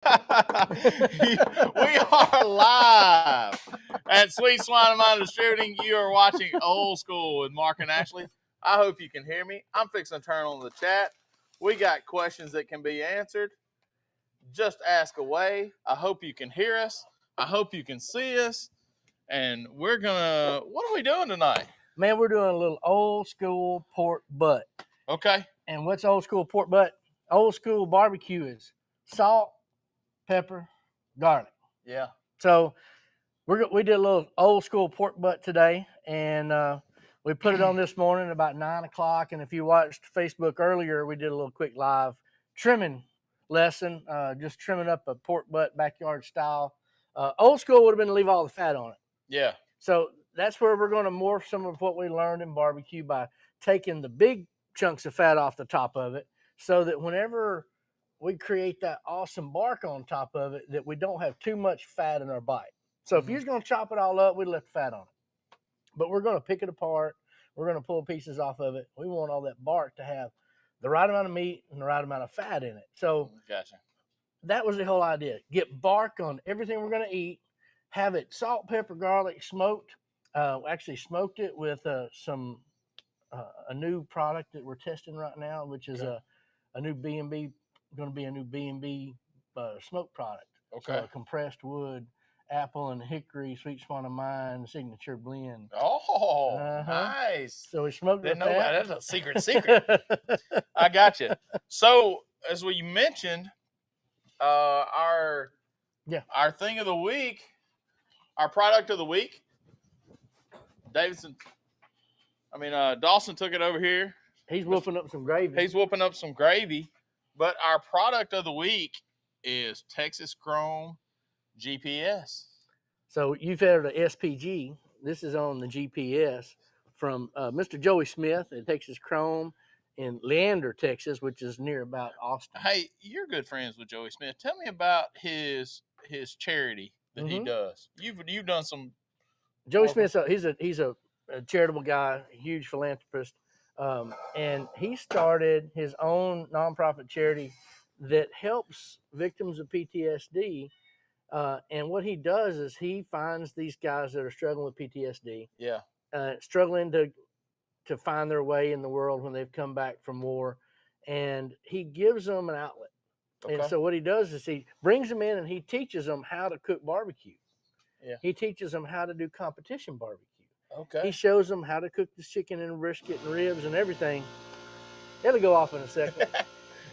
We are live at Sweet Swine of Mine Distributing. You are watching Old School with Mark and Ashley. I hope you can hear me. I'm fixing to turn on the chat. We got questions that can be answered. Just ask away. I hope you can hear us. I hope you can see us. And we're gonna. What are we doing tonight? Man, we're doing a little old school pork butt. Okay. And what's old school pork butt? Old school barbecue is salt, pepper, garlic. Yeah. So we did a little old school pork butt today, and we put it on this morning at about 9 o'clock. And if you watched Facebook earlier, we did a little quick live trimming lesson, just trimming up a pork butt backyard style. Old school would have been to leave all the fat on it. Yeah. So that's where we're going to morph some of what we learned in barbecue by taking the big chunks of fat off the top of it, so that whenever we create that awesome bark on top of it, that we don't have too much fat in our bite. So if you're going to chop it all up, we left fat on it. But we're going to pick it apart. We're going to pull pieces off of it. We want all that bark to have the right amount of meat and the right amount of fat in it. So Gotcha. That was the whole idea. Get bark on everything we're going to eat. Have it salt, pepper, garlic, smoked. Actually smoked it with some a new product that we're testing right now, which is a new B&B, going to be a new B&B smoke product. Okay. So compressed wood, apple and hickory, Sweet Swine of Mine, signature blend. Oh, nice. So we smoked it. That's a secret. I got you. So as we mentioned, our thing of the week, our product of the week, Dawson took it over here. He's whooping up some gravy. But our product of the week is Texas Chrome GPS. So you've had an SPG. This is on the GPS from Mr. Joey Smith at Texas Chrome in Leander, Texas, which is near about Austin. Hey, you're good friends with Joey Smith. Tell me about his charity that he does. You've done some. Joey Smith, he's a charitable guy, a huge philanthropist, and he started his own nonprofit charity that helps victims of PTSD. And what he does is he finds these guys that are struggling with PTSD, struggling to find their way in the world when they've come back from war, and he gives them an outlet. Okay. And so what he does is he brings them in and he teaches them how to cook barbecue. Yeah. He teaches them how to do competition barbecue. Okay. He shows them how to cook the chicken and brisket and ribs and everything. It'll go off in a second.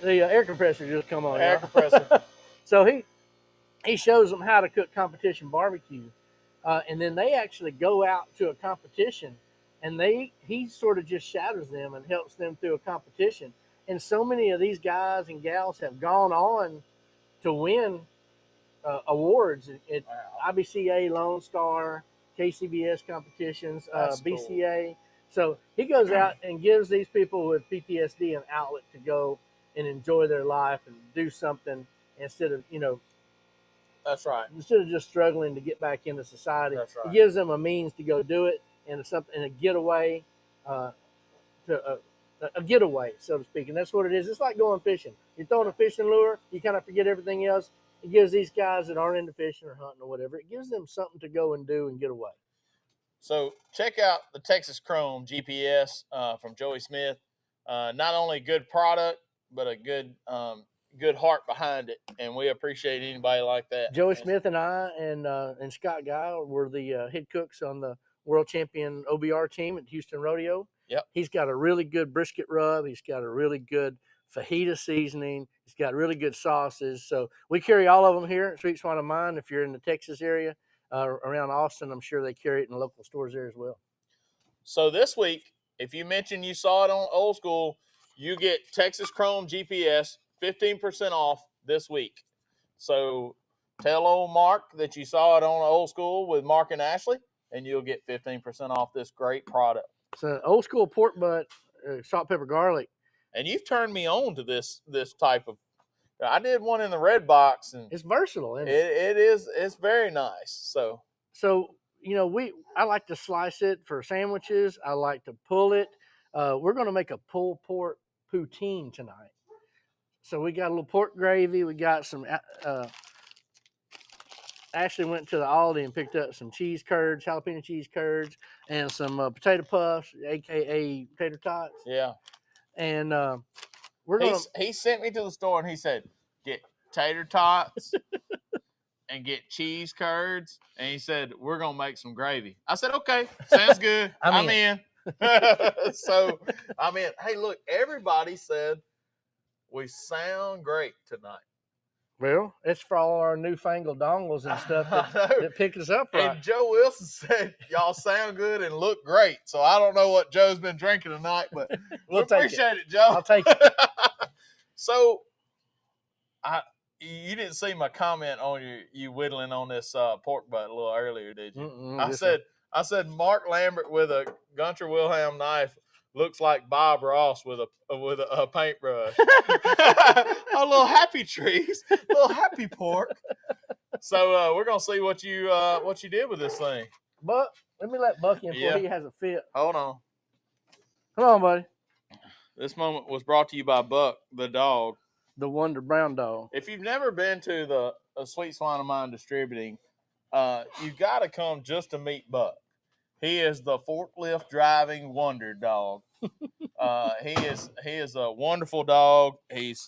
The air compressor just come on. Air compressor. So he shows them how to cook competition barbecue, and then they actually go out to a competition, and he sort of just shadows them and helps them through a competition. And so many of these guys and gals have gone on to win awards at IBCA, Lone Star, KCBS competitions, BCA. Cool. So he goes out and gives these people with PTSD an outlet to go and enjoy their life and do something instead of, That's right. Instead of just struggling to get back into society. That's right. He gives them a means to go do it and a getaway, a getaway, so to speak. And that's what it is. It's like going fishing. You're throwing a fishing lure, you kind of forget everything else. It gives these guys that aren't into fishing or hunting or whatever, it gives them something to go and do and get away. So check out the Texas Chrome GPS from Joey Smith. Not only good product, but a good heart behind it, and we appreciate anybody like that. Joey Smith and I and Scott Guy were the head cooks on the world champion OBR team at Houston Rodeo. Yep. He's got a really good brisket rub. He's got a really good fajita seasoning. He's got really good sauces. So we carry all of them here at Sweet Swine of Mine. If you're in the Texas area, around Austin, I'm sure they carry it in the local stores there as well. So this week, if you mention you saw it on Old School, you get Texas Chrome GPS 15% off this week. So tell old Mark that you saw it on Old School with Mark and Ashley, and you'll get 15% off this great product. So Old School pork butt, salt, pepper, garlic. And you've turned me on to this type of. I did one in the red box, and it's versatile. Isn't it? It is. It's very nice. So I like to slice it for sandwiches. I like to pull it. We're going to make a pulled pork poutine tonight. So we got a little pork gravy. We got some. Ashley went to the Aldi and picked up some cheese curds, jalapeno cheese curds, and some potato puffs, aka tater tots. Yeah. And we're gonna. He sent me to the store and he said, "Get tater tots and get cheese curds." And he said, "We're gonna make some gravy." I said, "Okay, sounds good. I'm in." So I'm in. Hey, look, everybody said we sound great tonight. Well, it's for all our newfangled dongles and stuff that pick us up right. And Joe Wilson said, "Y'all sound good and look great." So I don't know what Joe's been drinking tonight, but we appreciate it, Joe. I'll take it. So, you didn't see my comment on you whittling on this pork butt a little earlier, did you? I said Mark Lambert with a Gunter Wilhelm knife looks like Bob Ross with a paintbrush. A little happy trees, a little happy pork. So we're gonna see what you did with this thing. Buck, let me let Bucky in before he has a fit. Hold on. Come on, buddy. This moment was brought to you by Buck, the dog. The Wonder Brown dog. If you've never been to the Sweet Swine of Mine Distributing, you've got to come just to meet Buck. He is the forklift driving wonder dog. He is a wonderful dog. He's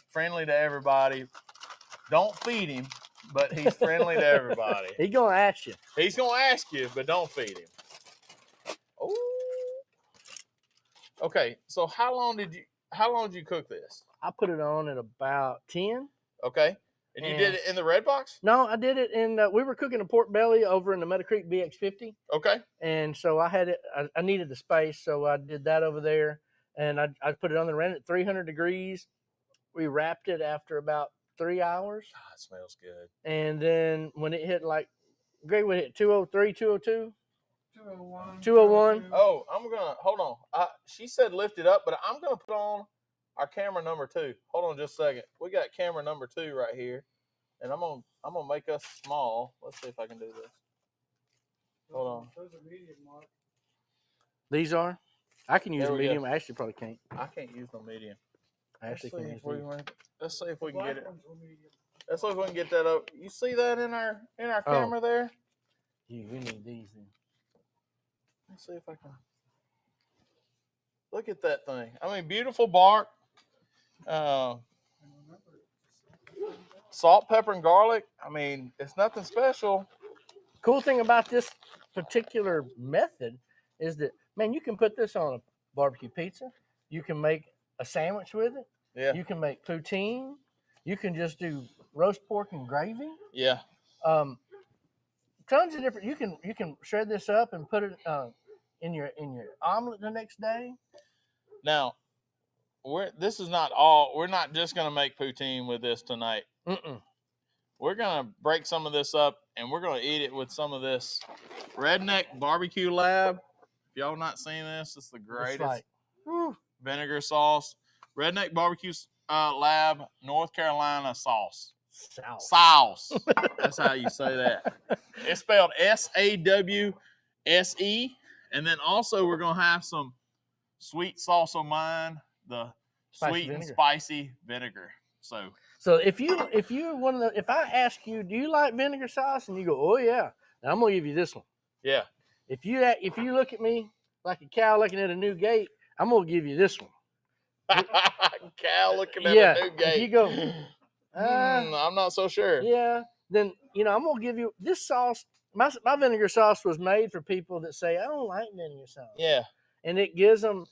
friendly to everybody. Don't feed him, but he's friendly to everybody. He's gonna ask you. He's gonna ask you, but don't feed him. Oh. Okay, so how long did you cook this? I put it on at about 10. Okay. And you did it in the red box? No, I did it in. We were cooking a pork belly over in the Meadow Creek BX50. Okay. And so I had it. I needed the space, so I did that over there. And I put it on the ran at 300 degrees. We wrapped it after about 3 hours. Oh, it smells good. And then when it hit Greg would hit 203, 202. 201. 201. Oh, I'm gonna hold on. She said lift it up, but I'm gonna put on our camera number 2. Hold on just a second. We got camera number 2 right here. And I'm gonna make us small. Let's see if I can do this. Hold on. Those are medium, Mark. These are? I can use a medium. I actually probably can't. I can't use no medium. I actually can use Let's see if we can get it. Let's see if we can get that up. You see that in our camera there? We need these then. Let's see if I can. Look at that thing. I mean, beautiful bark. Salt, pepper, and garlic. I mean, it's nothing special. Cool thing about this particular method is that, man, you can put this on a barbecue pizza. You can make a sandwich with it. Yeah. You can make poutine. You can just do roast pork and gravy. Yeah. Tons of different. You can shred this up and put it in your omelet the next day. Now, we're not just gonna make poutine with this tonight. We're gonna break some of this up and we're gonna eat it with some of this Redneck Barbecue Lab. If y'all not seen this, it's the greatest. Vinegar sauce, Redneck Barbecue Lab, North Carolina sauce. Sauce. That's how you say that. It's spelled SAWSE. And then also we're gonna have some sweet sauce on mine, the sweet and spicy vinegar. So if I ask you, do you like vinegar sauce, and you go, oh yeah, then I'm gonna give you this one. Yeah. If you look at me like a cow looking at a new gate, I'm gonna give you this one. Cow looking at a new gate. If you go, I'm not so sure. Yeah, then I'm gonna give you this sauce. My vinegar sauce was made for people that say I don't like vinegar sauce. Yeah. And it gives them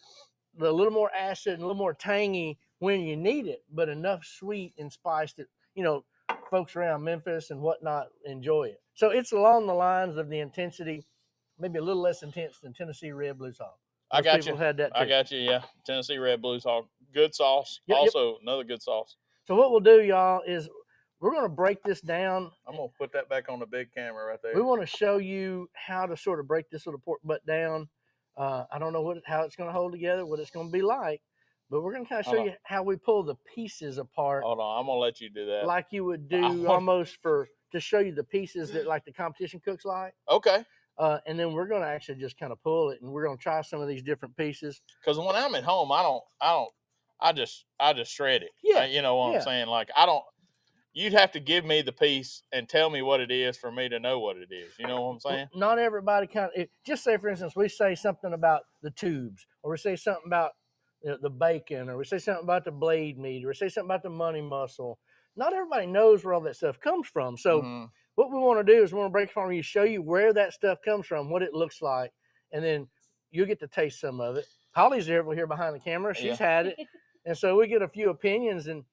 a little more acid and a little more tangy when you need it, but enough sweet and spice that folks around Memphis and whatnot enjoy it. So it's along the lines of the intensity, maybe a little less intense than Tennessee Red Blue Sauce. I got people you. Had that too. I got you. Yeah, Tennessee Red Blue Sauce, good sauce. Another good sauce. So what we'll do, y'all, is we're going to break this down. I'm going to put that back on the big camera right there. We want to show you how to sort of break this little pork butt down. I don't know how it's going to hold together, what it's going to be like, but we're going to kind of show you how we pull the pieces apart. Hold on, I'm going to let you do that. Like you would do almost to show you the pieces that like the competition cooks like. Okay. And then we're going to actually just kind of pull it, and we're going to try some of these different pieces. Because when I'm at home, I I just shred it. Yeah, You know what yeah. I'm saying? Like I don't. You'd have to give me the piece and tell me what it is for me to know what it is. You know what I'm saying? Not everybody just say, for instance, we say something about the tubes, or we say something about the bacon, or we say something about the blade meat, or we say something about the money muscle. Not everybody knows where all that stuff comes from. So Mhm. what we want to do is we want to break it for you, show you where that stuff comes from, what it looks like, and then you'll get to taste some of it. Holly's there over here behind the camera. She's had it. And so we get a few opinions and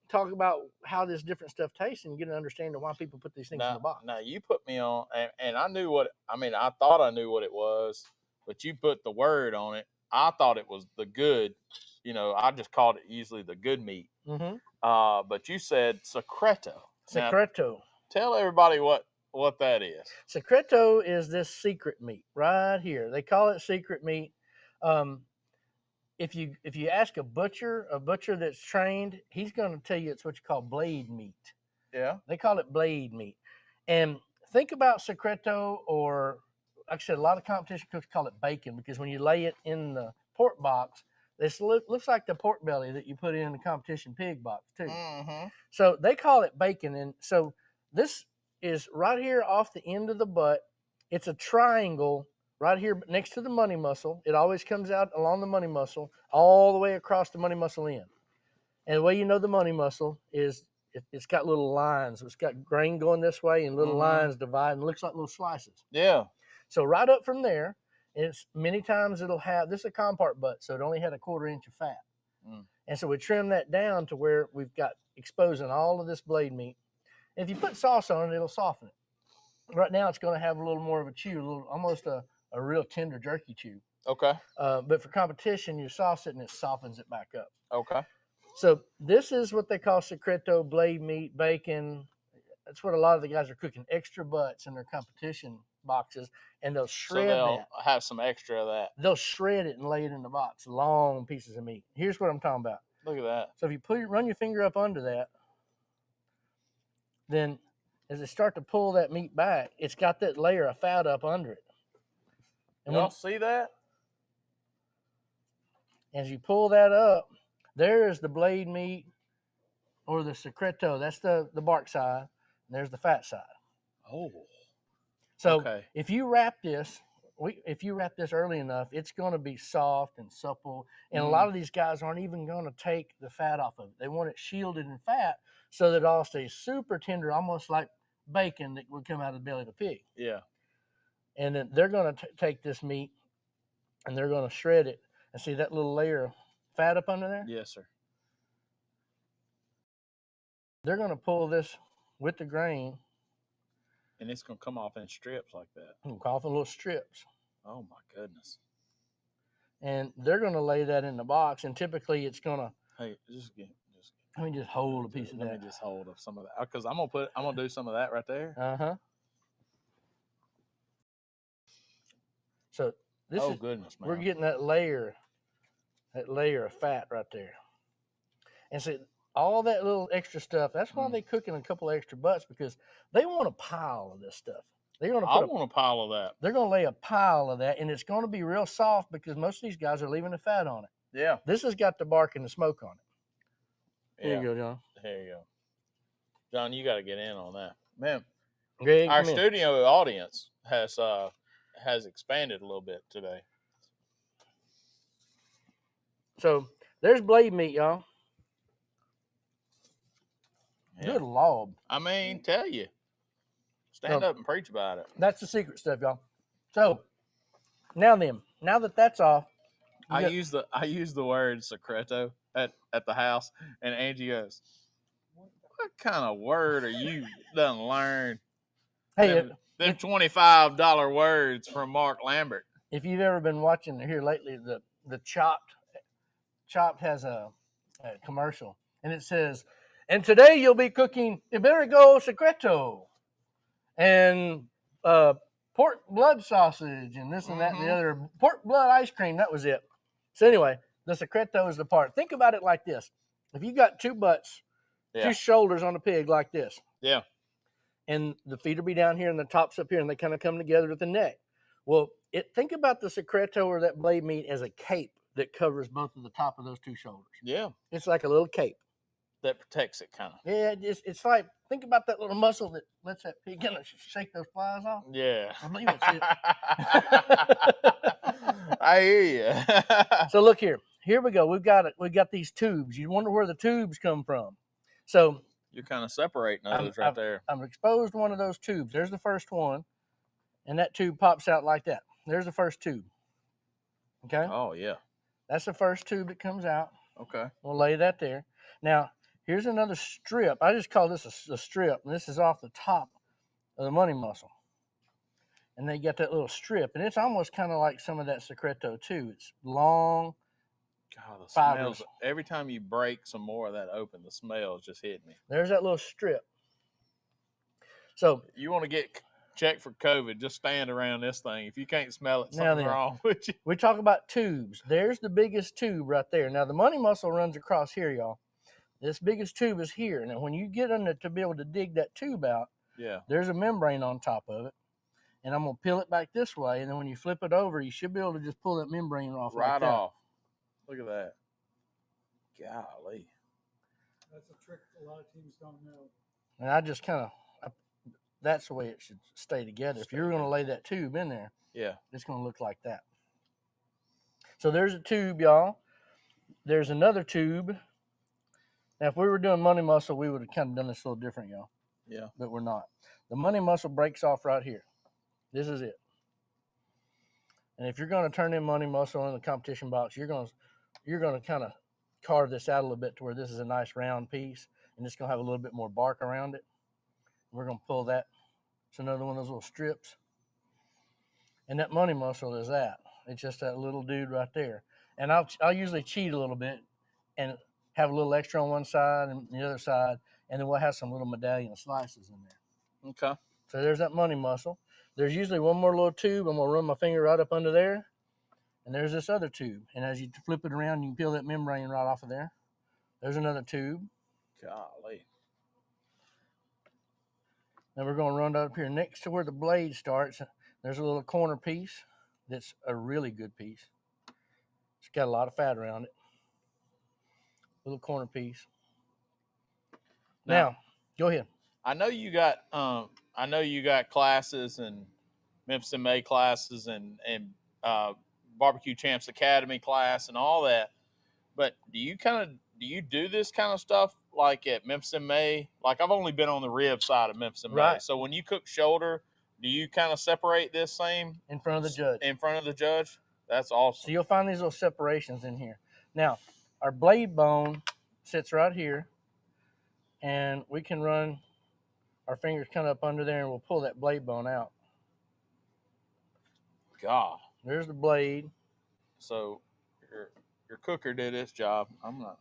talk about how this different stuff tastes and get an understanding of why people put these things in the box. Now you put me on, and I knew what I mean. I thought I knew what it was, but you put the word on it. I thought it was the good. You know, I just called it easily the good meat. Mm-hmm. But you said secreto. Now, Secreto. tell everybody what that is. Secreto is this secret meat right here. They call it secret meat. If you ask a butcher that's trained, he's going to tell you it's what you call blade meat. Yeah. They call it blade meat. And think about secreto, or like I said, a lot of competition cooks call it bacon, because when you lay it in the pork box, this looks like the pork belly that you put in the competition pig box too. Mm-hmm. So they call it bacon. And so this is right here off the end of the butt. It's a triangle right here next to the money muscle. It always comes out along the money muscle, all the way across the money muscle end. And the way you know the money muscle is it's got little lines. It's got grain going this way and little lines dividing. It looks like little slices. Yeah. So right up from there, it's many times it'll have, this is a Compart butt, so it only had a 1/4 inch of fat. And so we trim that down to where we've got exposing all of this blade meat. If you put sauce on it, it'll soften it. Right now, it's going to have a little more of a chew, almost a real tender jerky chew. Okay. But for competition, you sauce it and it softens it back up. Okay. So this is what they call secreto, blade meat, bacon. That's what a lot of the guys are cooking, extra butts in their competition boxes, and they'll shred they'll that. have some extra of that. They'll shred it and lay it in the box, long pieces of meat. Here's what I'm talking about. Look at that. So if you run your finger up under that, then as they start to pull that meat back, it's got that layer of fat up under it. And y'all see that? As you pull that up, there is the blade meat, or the secreto. That's the bark side. And there's the fat side. Oh. So okay. if you wrap this early enough, it's going to be soft and supple. And a lot of these guys aren't even going to take the fat off of it. They want it shielded in fat so that it all stays super tender, almost like bacon that would come out of the belly of a pig. Yeah. And then they're going to take this meat and they're going to shred it. And see that little layer of fat up under there? Yes, sir. They're going to pull this with the grain. And it's going to come off in strips like that. Off in little strips. Oh, my goodness. And they're going to lay that in the box. And typically it's going to... Hey, let me just hold a piece of that. Let me just hold up some of that. Because I'm going to do some of that right there. Uh-huh. So this is... goodness, man. We're getting that layer of fat right there. And so all that little extra stuff, that's why they cook in a couple of extra butts, because they want a pile of this stuff. I want a pile of that. They're going to lay a pile of that, and it's going to be real soft because most of these guys are leaving the fat on it. Yeah. This has got the bark and the smoke on it. Here you go, John. There you go. John, you got to get in on that. Man, Greg, our studio audience has expanded a little bit today. So there's blade meat, y'all. Yeah. Good Lord. I mean, tell you. Stand up and preach about it. That's the secret stuff, y'all. So now that that's off, I use the word secreto at the house, and Angie goes, "What kind of word are you done learn?" Hey, them $25 words from Mark Lambert. If you've ever been watching here lately, the Chopped has a commercial, and it says, "And today you'll be cooking Vinegar Secreto and pork blood sausage and this and that and the other, pork blood ice cream." That was it. So anyway, the Secreto is the part. Think about it like this: if you got two butts, two shoulders on a pig like this, and the feet will be down here and the top's up here, and they kind of come together with the neck. Well, think about the Secreto or that blade meat as a cape that covers both of the top of those two shoulders. Yeah. It's like a little cape. That protects it, kind of. Yeah, it's like, think about that little muscle that lets that pig kind of shake those flies off. Yeah. I believe it's it. I hear you. So look here. Here we go. We've got these tubes. You wonder where the tubes come from. So you're kind of separating those right there. I've exposed one of those tubes. There's the first one, and that tube pops out like that. There's the first tube. Okay. Oh yeah. That's the first tube that comes out. Okay. We'll lay that there. Now here's another strip. I just call this a strip, and this is off the top of the money muscle. And they got that little strip, and it's almost kind of like some of that Secreto too. It's long. God, the fibers. smells. Every time you break some more of that open, the smells just hit me. There's that little strip. So you want to get checked for COVID, just stand around this thing. If you can't smell it, something's wrong with you. We talk about tubes. There's the biggest tube right there. Now the money muscle runs across here, y'all. This biggest tube is here. Now when you get in there to be able to dig that tube out, there's a membrane on top of it. And I'm going to peel it back this way. And then when you flip it over, you should be able to just pull that membrane off right like that. off. Look at that. Golly. That's a trick a lot of teams don't know. And I just kind of, that's the way it should stay together. If you're going to lay that tube in there, it's going to look like that. So there's a tube, y'all. There's another tube. Now, if we were doing money muscle, we would have kind of done this a little different, y'all. Yeah. But we're not. The money muscle breaks off right here. This is it. And if you're going to turn in money muscle in the competition box, you're going to kind of carve this out a little bit to where this is a nice round piece, and it's going to have a little bit more bark around it. We're going to pull that. It's another one of those little strips. And that money muscle is that. It's just that little dude right there. And I'll usually cheat a little bit and have a little extra on one side and the other side, and then we'll have some little medallion slices in there. Okay. So there's that money muscle. There's usually one more little tube. I'm going to run my finger right up under there. And there's this other tube. And as you flip it around, you can peel that membrane right off of there. There's another tube. Golly. Now we're going to run up here next to where the blade starts. There's a little corner piece that's a really good piece. It's got a lot of fat around it. Little corner piece. Now go ahead. I know you got classes and Memphis MA classes and Barbecue Champs Academy class and all that. But do you do this kind of stuff like at Memphis MA? Like I've only been on the rib side of Memphis MA. Right. So when you cook shoulder, do you kind of separate this same in front of the judge? In front of the judge? That's awesome. So you'll find these little separations in here. Now, our blade bone sits right here, and we can run our fingers kind of up under there, and we'll pull that blade bone out. God. There's the blade. So your cooker did its job.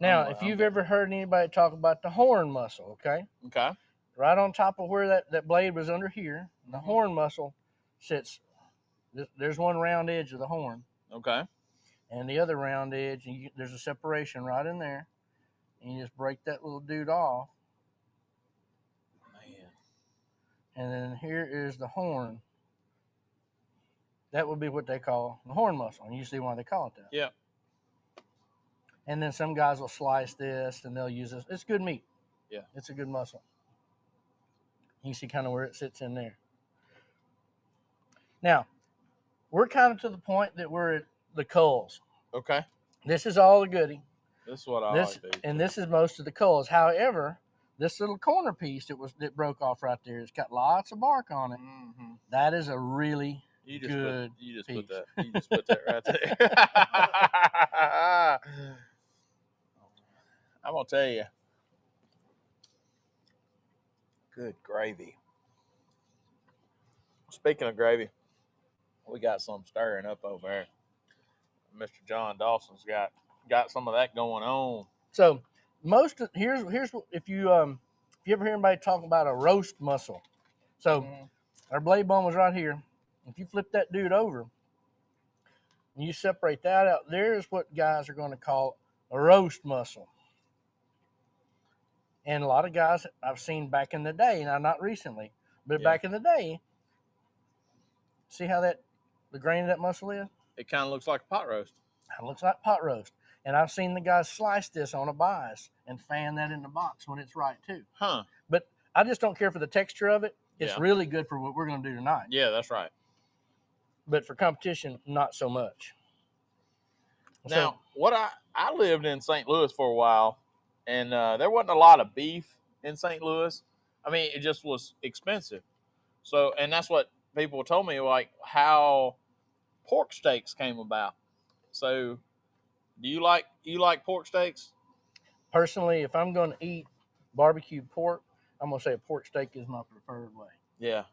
Now, if you've ever heard anybody talk about the horn muscle, okay? Okay. Right on top of where that blade was under here, the horn muscle sits. There's one round edge of the horn. Okay. And the other round edge, and there's a separation right in there. And you just break that little dude off. Man. And then here is the horn. That would be what they call the horn muscle. And you see why they call it that. Yeah. And then some guys will slice this and they'll use this. It's good meat. Yeah. It's a good muscle. You see kind of where it sits in there. Now, we're kind of to the point that we're at the culls. Okay. This is all the goodie. This is what I like to do. And this is most of the culls. However, this little corner piece that broke off right there, it's got lots of bark on it. Mm-hmm. That is a really good piece. You just put that right there. I'm going to tell you. Good gravy. Speaking of gravy, we got some stirring up over there. Mr. John Dawson's got some of that going on. So here's what, if you ever hear anybody talking about a roast muscle. So our blade bone was right here. If you flip that dude over and you separate that out, there's what guys are going to call a roast muscle. And a lot of guys I've seen back in the day, now not recently, but back in the day, see how the grain of that muscle is? It kind of looks like a pot roast. It looks like pot roast. And I've seen the guys slice this on a bias and fan that in the box when it's right too. Huh. But I just don't care for the texture of it. It's Yeah. really good for what we're going to do tonight. Yeah, that's right. But for competition, not so much. Now, I lived in St. Louis for a while, and there wasn't a lot of beef in St. Louis. I mean, it just was expensive. So, and that's what people told me, like how pork steaks came about. So, do you like pork steaks? Personally, if I'm going to eat barbecued pork, I'm going to say a pork steak is my preferred way. Yeah.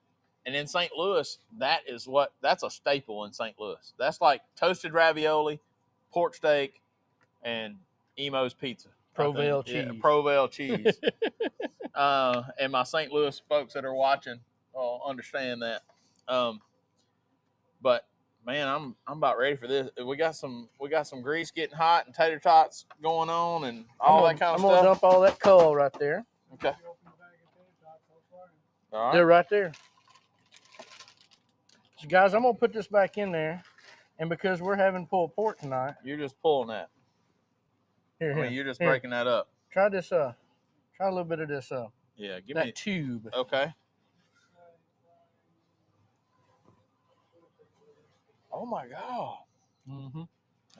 And in St. Louis, that's a staple in St. Louis. That's like toasted ravioli, pork steak, and Emo's pizza. Provel cheese. Yeah, Provel cheese. And my St. Louis folks that are watching understand that. But man, I'm about ready for this. We got some grease getting hot and tater tots going on and all that kind of stuff. I'm gonna dump all that coal right there. Okay. All right. They're right there. So guys, I'm gonna put this back in there, and because we're having pulled pork tonight, You're just pulling that. here, You're just breaking that up. Try this. Try a little bit of this. Yeah, give that me tube. Okay. Oh my God. Mm-hmm.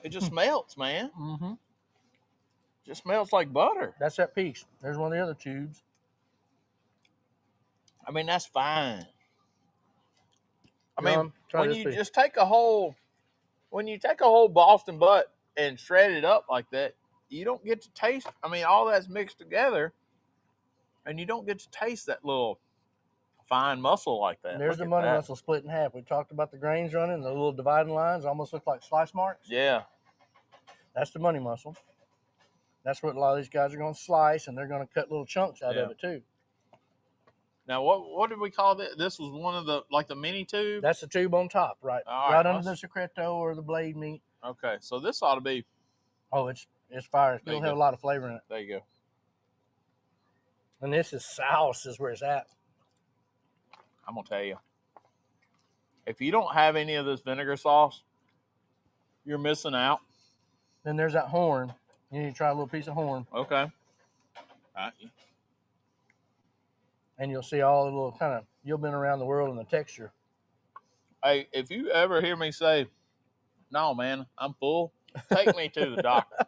It just melts, man. Mm-hmm. Just melts like butter. That's that piece. There's one of the other tubes. I mean, that's fine. I mean, when you piece. just take a whole Boston butt and shred it up like that, you don't get to taste. I mean, all that's mixed together, and you don't get to taste that little fine muscle like that. There's the money muscle split in half. We talked about the grains running, the little dividing lines almost look like slice marks. Yeah. That's the money muscle. That's what a lot of these guys are going to slice, and they're going to cut little chunks out of it too. Now, what did we call this? This was one of the mini tube. That's the tube on top, right? Right under the Secreto or the blade meat. Okay, so this ought to be. Oh, it's fire. It'll have a lot of flavor in it. There you go. And this is sauce, is where it's at. I'm gonna tell you, if you don't have any of this vinegar sauce, you're missing out. Then there's that horn. You need to try a little piece of horn. Okay. All right. And you'll see all the little you'll been around the world in the texture. Hey, if you ever hear me say, "No, man, I'm full," take me to the doctor.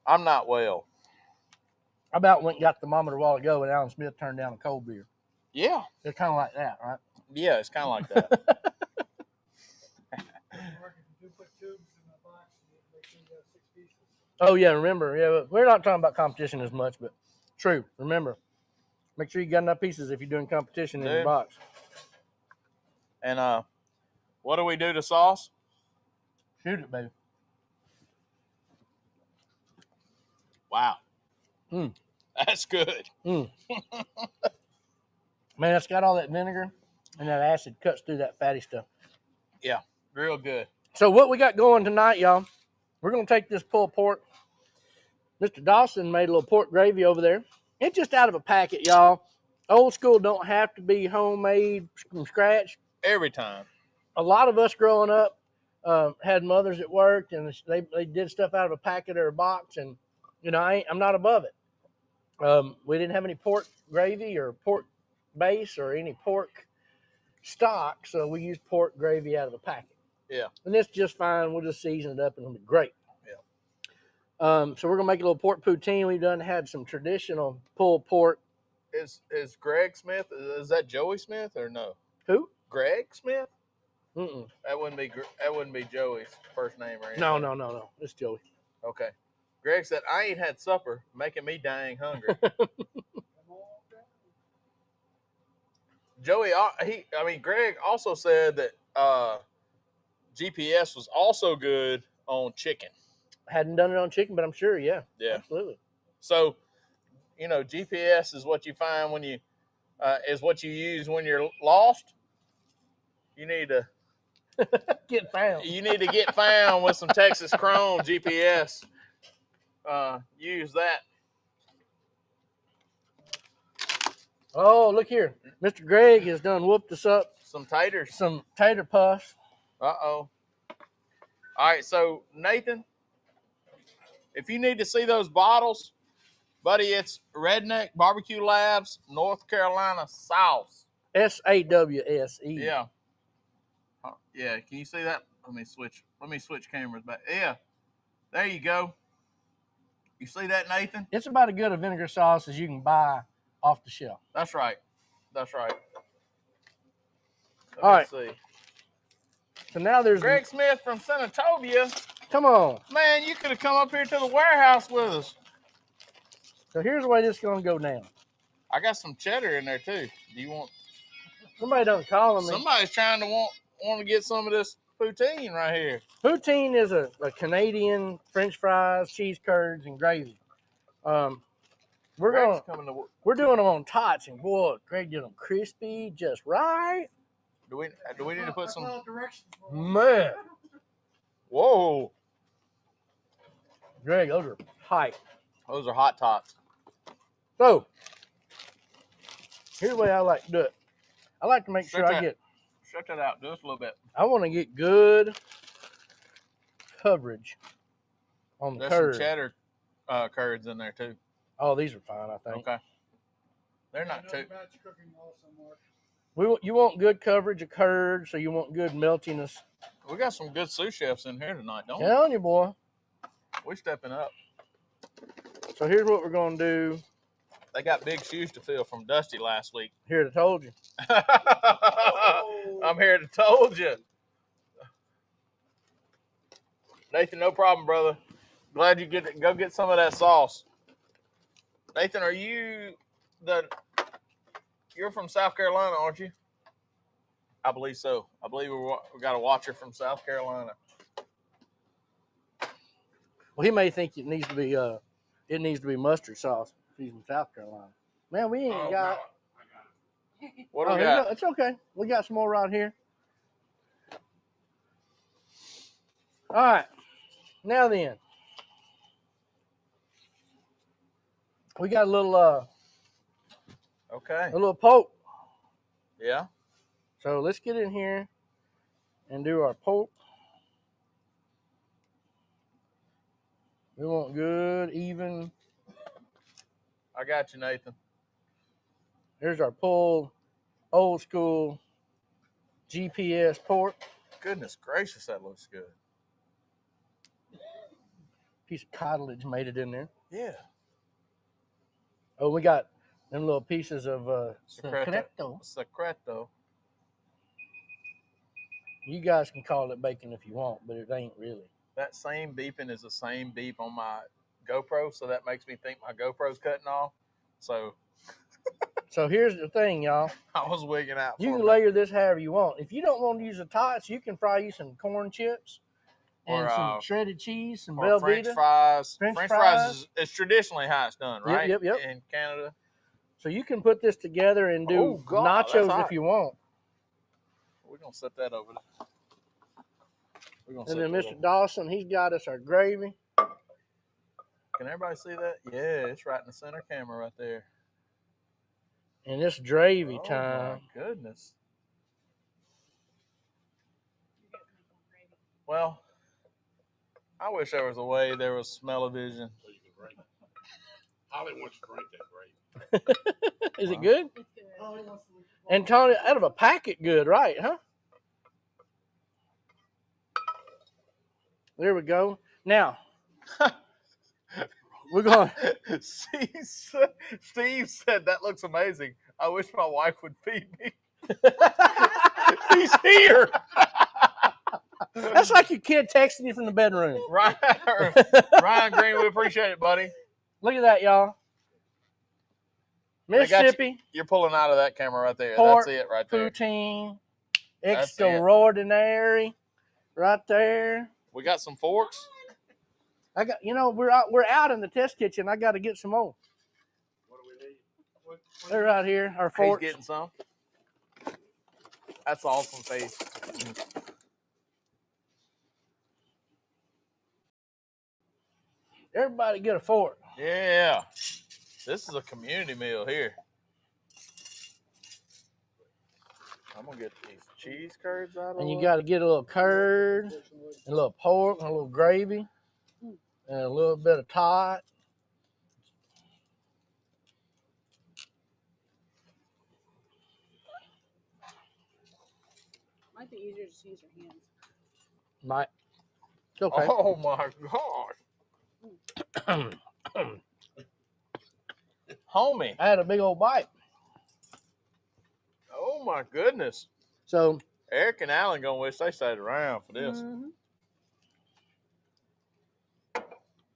I'm not well. I about went and got the thermometer a while ago, and Alan Smith turned down a cold beer. Yeah. It's kind of like that, right? Yeah, it's kind of like that. Oh, yeah, remember. Yeah, we're not talking about competition as much, but true. Remember, make sure you got enough pieces if you're doing competition in your box. And what do we do to sauce? Shoot it, baby. Wow. Mm. That's good. Mm. Man, it's got all that vinegar, and that acid cuts through that fatty stuff. Yeah, real good. So what we got going tonight, y'all, we're going to take this pulled pork. Mr. Dawson made a little pork gravy over there. It's just out of a packet, y'all. Old school don't have to be homemade from scratch. Every time. A lot of us growing up had mothers that worked, and they did stuff out of a packet or a box, and, you know, I'm not above it. We didn't have any pork gravy or pork base or any pork stock, so we used pork gravy out of a packet. Yeah. And it's just fine. We'll just season it up, and it'll be great. Yeah. So we're going to make a little pork poutine. We've had some traditional pulled pork. Is Greg Smith, is that Joey Smith or no? Who? Greg Smith? Mm-mm. That wouldn't be Joey's first name or anything. No. It's Joey. Okay. Greg said, "I ain't had supper, making me dang hungry." Joey, Greg also said that GPS was also good on chicken. Hadn't done it on chicken, but I'm sure, yeah. Yeah. Absolutely. So, you know, GPS is what you find when you, is what you use when you're lost. You need to get found. You need to get found with some Texas Chrome GPS. Use that. Oh, look here. Mr. Greg has done whooped us up. Some taters. Some tater puffs. Uh-oh. All right, so Nathan, if you need to see those bottles, buddy, it's Redneck Barbecue Labs, North Carolina sauce. SAWSE. Yeah. Yeah, can you see that? Let me switch cameras back. Yeah. There you go. You see that, Nathan? It's about as good a vinegar sauce as you can buy off the shelf. That's right. That's right. All right. See. So now there's Greg Smith from Senatobia. Come on. Man, you could have come up here to the warehouse with us. So here's the way this is going to go down. I got some cheddar in there too. Do you want? Somebody done calling me. Somebody's trying to want to get some of this poutine right here. Poutine is a Canadian French fries, cheese curds, and gravy. We're doing them on tots, and boy, Greg did them crispy, just right. Do we need to put some directions? Man, whoa? Greg, those are tight. Those are hot tots. So here's the way I like to do it. I like to make sure I get. Shut that out just a little bit. I want to get good coverage on the There's curd. some cheddar curds in there too. Oh, these are fine, I think. Okay. They're not too. You want good coverage of curd, so you want good meltiness. We got some good sous chefs in here tonight, don't we? Telling you, boy. We're stepping up. So here's what we're going to do. They got big shoes to fill from Dusty last week. Here to told you. I'm here to told you. Nathan, no problem, brother. Glad you go get some of that sauce. Nathan, you're from South Carolina, aren't you? I believe so. I believe we got a watcher from South Carolina. Well, he may think it needs to be mustard sauce. He's from South Carolina. Man, we ain't got. What do we got? It's okay. We got some more right here. All right. Now then, we got a little Okay. a little poke. Yeah. So let's get in here and do our poke. We want good, even. I got you, Nathan. Here's our pulled, old school GPS pork. Goodness gracious, that looks good. Piece of cartilage made it in there. Yeah. Oh, we got them little pieces of Secreto. Secreto. You guys can call it bacon if you want, but it ain't really. That same beeping is the same beep on my GoPro, so that makes me think my GoPro's cutting off. So here's the thing, y'all. I was wigging out. You can layer this however you want. If you don't want to use the tots, you can fry you some corn chips and some shredded cheese, some Velveeta. French fries. French fries is traditionally how it's done, right? Yep. In Canada. So you can put this together and do nachos if you want. We're going to set that over there. And then Mr. Dawson, he's got us our gravy. Can everybody see that? Yeah, it's right in the center camera right there. And it's gravy time. Oh, my goodness. Well, I wish there was a way there was smell-o-vision. So you can drink. Holly wants to drink that gravy. Is it good? It's good. And Tony, out of a packet, good, right? Huh? There we go. Now, we're going. Steve said that looks amazing. I wish my wife would feed me. He's here. That's like your kid texting you from the bedroom. Ryan Green, we appreciate it, buddy. Look at that, y'all. Mississippi. You're pulling out of that camera right there. Pork, that's it right there. Poutine. Extraordinary. Right there. We got some forks. I got, we're out in the test kitchen. I got to get some more. What do we need? They're right here. Our forks. He's getting some. That's awesome, Faith. Everybody get a fork. Yeah. This is a community meal here. I'm gonna get these cheese curds out of And you the got to get a little curd, and a little pork, and a little gravy, and a little bit of tot. Might be easier just to use your hands. Might. It's okay. Oh my gosh, homie! I had a big old bite. Oh my goodness. So Eric and Alan gonna wish they stayed around for this. Mhm.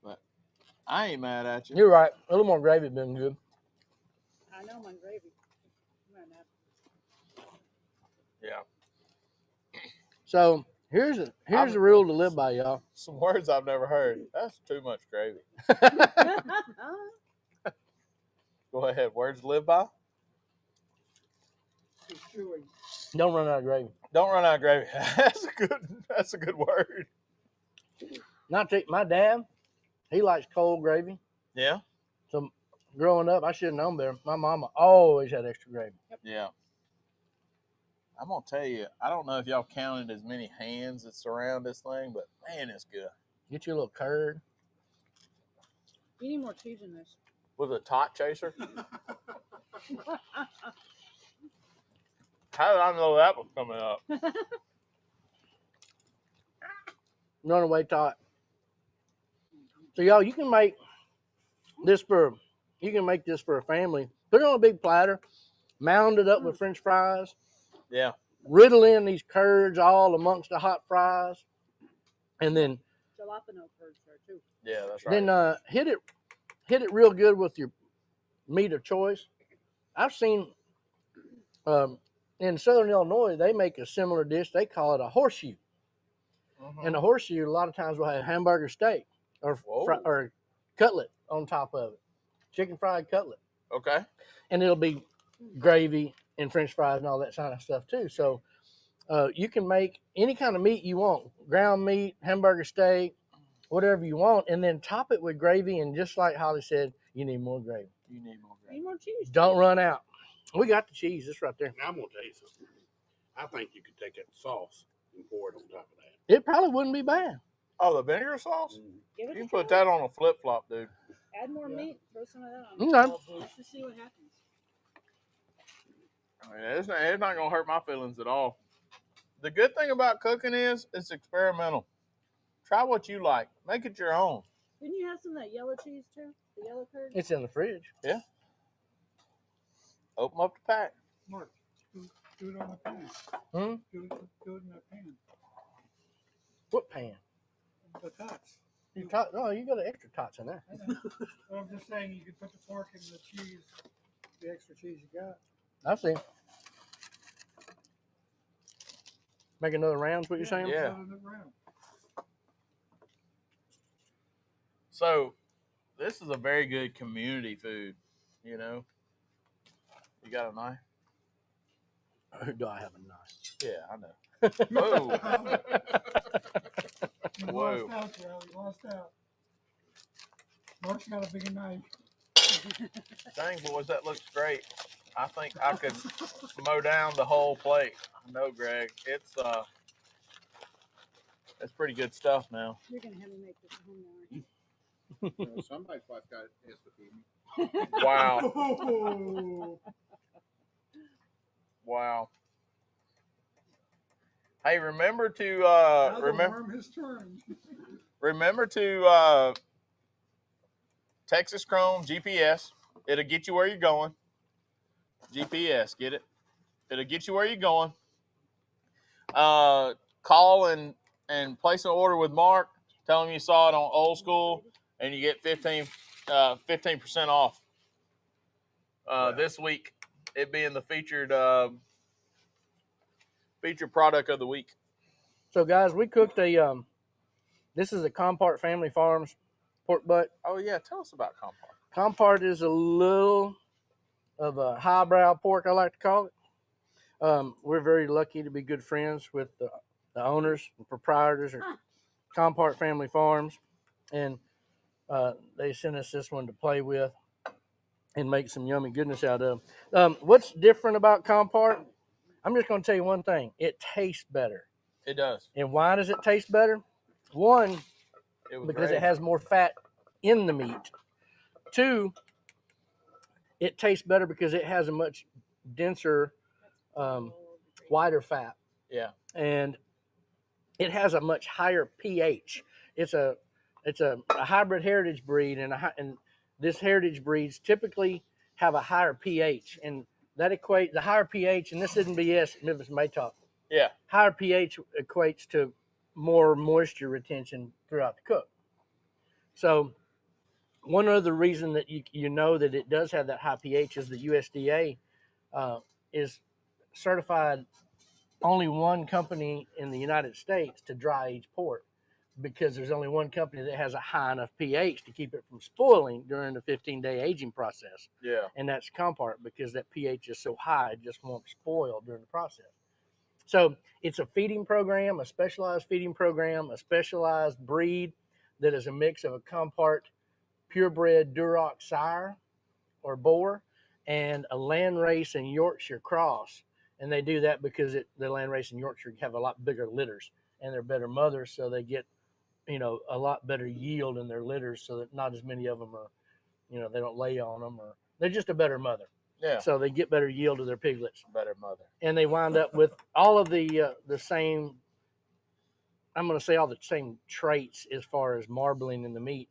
But I ain't mad at you. you're right. A little more gravy would been good. I know my gravy. I'm gonna have- Yeah. So here's the rule to live by, y'all. Some words I've never heard. That's too much gravy. Go ahead. Words to live by. It's chewing. Don't run out of gravy. Don't run out of gravy. That's a good word. My dad, he likes cold gravy. Yeah. So growing up, I should have known better. My mama always had extra gravy. Yeah. I'm gonna tell you, I don't know if y'all counted as many hands that surround this thing, but man, it's good. Get you a little curd. You need more cheese in this. With a tot chaser. How did I know that was coming up? Runaway tot. So y'all, you can make this for a family. Put it on a big platter, mound it up with French fries, Yeah. riddle in these curds all amongst the hot fries, and then Jalapeno curds there too. Yeah, that's right. then hit it real good with your meat of choice. I've seen in Southern Illinois they make a similar dish. They call it a horseshoe, and a horseshoe a lot of times will have hamburger steak or or cutlet on top of it, chicken fried cutlet, Okay. and it'll be gravy and French fries and all that kind of stuff too. So you can make any kind of meat you want, ground meat, hamburger steak, whatever you want, and then top it with gravy. And just like Holly said, you need more gravy. You need more Need gravy. more cheese. Don't run out. We got the cheese. It's right there. Now I'm gonna tell you something. I think you could take that sauce and pour it on top of that. It probably wouldn't be bad. Oh, the vinegar sauce? Give it You a can put try. that on a flip flop, dude. Add more Yeah. meat. Throw some of that on. Okay. Just to see what happens. I mean, it's not gonna hurt my feelings at all. The good thing about cooking is it's experimental. Try what you like. Make it your own. Didn't you have some of that yellow cheese too? The yellow curd? It's in the fridge. Open up the pack. Mark, do it on the pan. Hmm? Do it in the pan. What pan? The tots. You got an extra tots in there. I know. But I'm just saying you could put the pork and the cheese, the extra cheese you got. I see. Make another round. What you're saying? Yeah. Put it in the round. So, this is a very good community food. You know. You got a knife? Do I have a knife? Yeah, I know. Whoa. You Whoa. lost out, Joe. You lost out. Mark's got a bigger knife. Dang, boys, that looks great. I think I could mow down the whole plate. No, Greg, it's pretty good stuff now. You're gonna have me make this at home now, aren't you? Somebody's wife got has to feed me. Wow, Oh, wow. Hey, remember to now the remember worm has turned. remember to Texas Chrome GPS. It'll get you where you're going. GPS, get it? It'll get you where you're going. Call and place an order with Mark. Tell him you saw it on Old School, and you get 15% off. This week, it being the featured product of the week. So guys, we cooked a this is a Compart Family Farms pork butt. Oh yeah, tell us about Compart. Compart is a little of a highbrow pork, I like to call it. We're very lucky to be good friends with the owners and proprietors of Compart Family Farms, and they sent us this one to play with and make some yummy goodness out of. What's different about Compart? I'm just going to tell you one thing. It tastes better. It does. And why does it taste better? One, It was because great. it has more fat in the meat. Two, it tastes better because it has a much denser, whiter fat. Yeah. And it has a much higher pH. It's a hybrid heritage breed, and this heritage breeds typically have a higher pH, and that equates the higher pH. And this isn't BS. Memphis May talk. Yeah. Higher pH equates to more moisture retention throughout the cook. So one other reason that you know that it does have that high pH is the USDA is certified only one company in the United States to dry age pork, because there's only one company that has a high enough pH to keep it from spoiling during the 15-day aging process. Yeah. And that's Compart, because that pH is so high, it just won't spoil during the process. So it's a feeding program, a specialized feeding program, a specialized breed that is a mix of a Compart purebred Duroc sire or boar and a landrace and Yorkshire cross. And they do that because the landrace and Yorkshire have a lot bigger litters and they're better mothers, so they get, a lot better yield in their litters, so that not as many of them are, they don't lay on them, or they're just a better mother. Yeah. So they get better yield of their piglets. Better mother. And they wind up with all of the same, I'm going to say all the same traits as far as marbling in the meat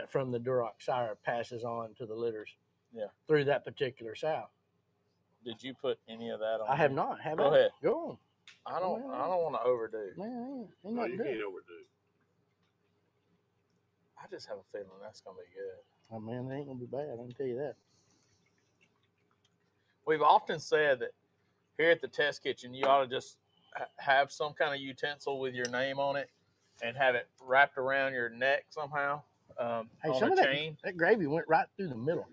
from the Duroc sire passes on to the litters. Yeah. Through that particular sow. Did you put any of that on? I have not. Have Go I? ahead. Go on. I don't want to overdo. Man, ain't No, not you good. can't overdo. I just have a feeling that's gonna be good. Oh man, it ain't gonna be bad. I can tell you that. We've often said that here at the test kitchen, you ought to just have some kind of utensil with your name on it and have it wrapped around your neck somehow Hey, on some a of chain. that gravy went right through the middle.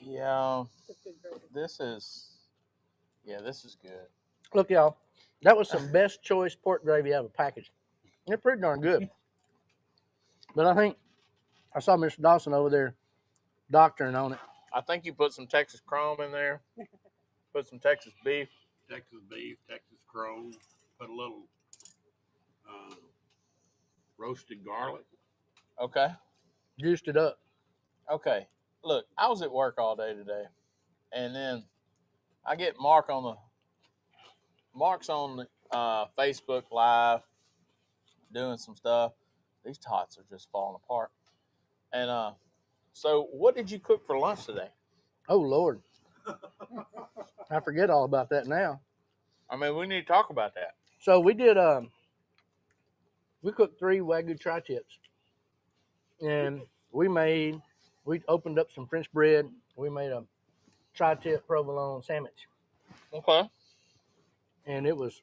Yeah, That's good gravy. this is good. Look, y'all, that was some best choice pork gravy out of a package. They're pretty darn good. But I think I saw Mr. Dawson over there doctoring on it. I think you put some Texas chrome in there. Put some Texas beef. Texas beef, Texas chrome, put a little roasted garlic. Okay. Juiced it up. Okay. Look, I was at work all day today, and then I get Mark's on the Facebook Live doing some stuff. These tots are just falling apart. And so, what did you cook for lunch today? Oh Lord, I forget all about that now. I mean, we need to talk about that. So we did. We cooked 3 Wagyu tri-tips, and we opened up some French bread. We made a tri-tip provolone sandwich, Okay. and it was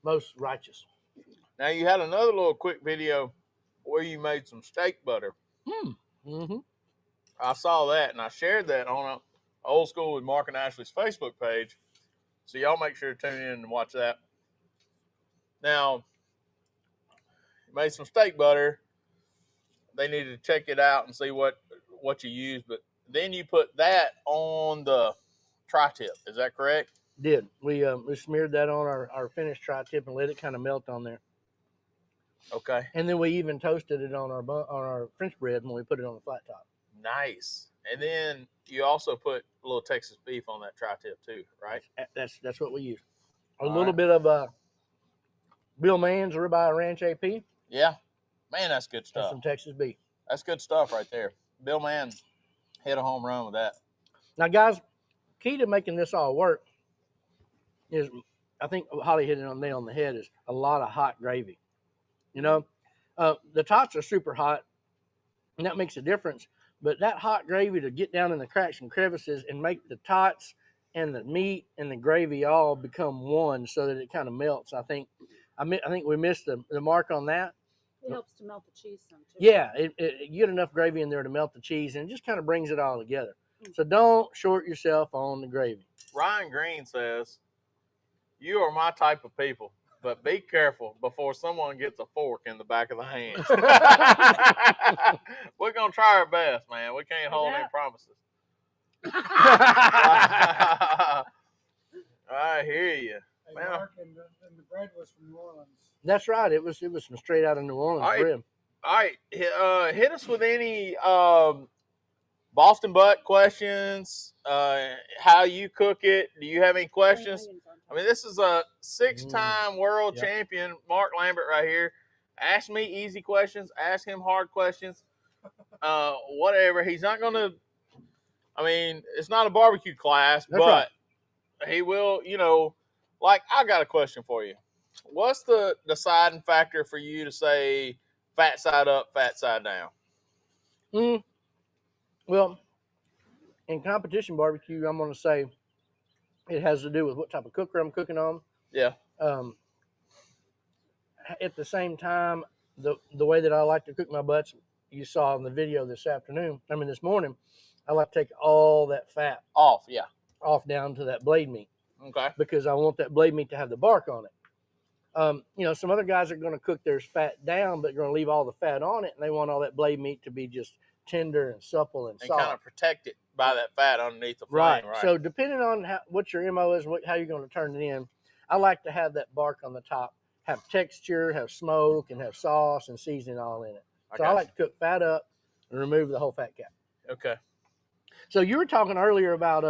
most righteous. Now you had another little quick video where you made some steak butter. Mm-hmm. I saw that, and I shared that on Old School with Mark and Ashley's Facebook page. So y'all make sure to tune in and watch that. Now, you made some steak butter. They needed to check it out and see what you used, but then you put that on the tri-tip. Is that correct? Did we smeared that on our finished tri-tip and let it kind of melt on there, Okay. and then we even toasted it on our French bread when we put it on the flat top. Nice. And then you also put a little Texas beef on that tri-tip too, right? That's what we used. A All little right. bit of Bill Mann's Ribeye Ranch AP. Yeah. Man, that's good And stuff. some Texas beef. That's good stuff right there. Bill Mann hit a home run with that. Now, guys, key to making this all work is, I think Holly hit it on the nail on the head, is a lot of hot gravy. The tots are super hot, and that makes a difference. But that hot gravy to get down in the cracks and crevices and make the tots and the meat and the gravy all become one, so that it kind of melts. I think we missed the mark on that. It helps to melt the cheese some too. Yeah, you get enough gravy in there to melt the cheese, and it just kind of brings it all together. So don't short yourself on the gravy. Ryan Green says, "You are my type of people, but be careful before someone gets a fork in the back of the hand." We're going to try our best, man. We can't hold any promises. I hear you. Hey, Man. Mark, and the bread was from New Orleans. That's right. It was from straight out of New Orleans All right. bread. All right, hit us with any Boston butt questions. How you cook it? Do you have any questions? I mean, this is a 6-time world Yep. champion, Mark Lambert, right here. Ask me easy questions. Ask him hard questions. Whatever. He's not going to. I mean, it's not a barbecue class, That's but he will. You know, like I got a question for you. What's the deciding factor for you to say fat side up, fat side down? Well, in competition barbecue, I'm going to say it has to do with what type of cooker I'm cooking on. Yeah. At the same time, the way that I like to cook my butts, you saw in the video this morning, I like to take all that fat Off. Yeah. off down to that blade meat. Okay. Because I want that blade meat to have the bark on it. Some other guys are going to cook theirs fat down, but they're going to leave all the fat on it, and they want all that blade meat to be just tender and supple and soft. kind of protect it by that fat underneath the flame. Right. So depending on what your MO is, how you're going to turn it in, I like to have that bark on the top, have texture, have smoke, and have sauce and seasoning all in it. So I like to cook fat up and remove the whole fat cap. Okay. So you were talking earlier about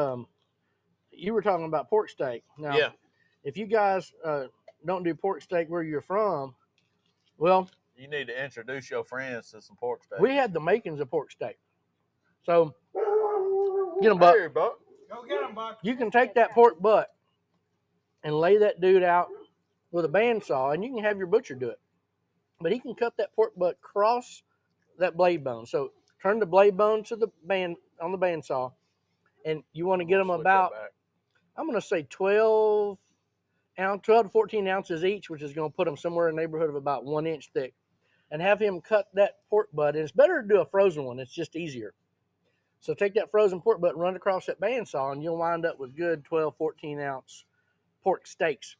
pork steak. Now, if you guys don't do pork steak where you're from, well, you need to introduce your friends to some pork steak. We had the makings of pork steak. So get them, Buck. Hey, Buck. Go get them, Buck. You can take that pork butt and lay that dude out with a bandsaw, and you can have your butcher do it. But he can cut that pork butt across that blade bone. So turn the blade bone to the band on the bandsaw, and you want to get them about, I'm going to say 12 to 14 ounces each, which is going to put them somewhere in the neighborhood of about 1 inch thick. And have him cut that pork butt. And it's better to do a frozen one. It's just easier. So take that frozen pork butt and run it across that bandsaw, and you'll wind up with good 12, 14 ounce pork steaks.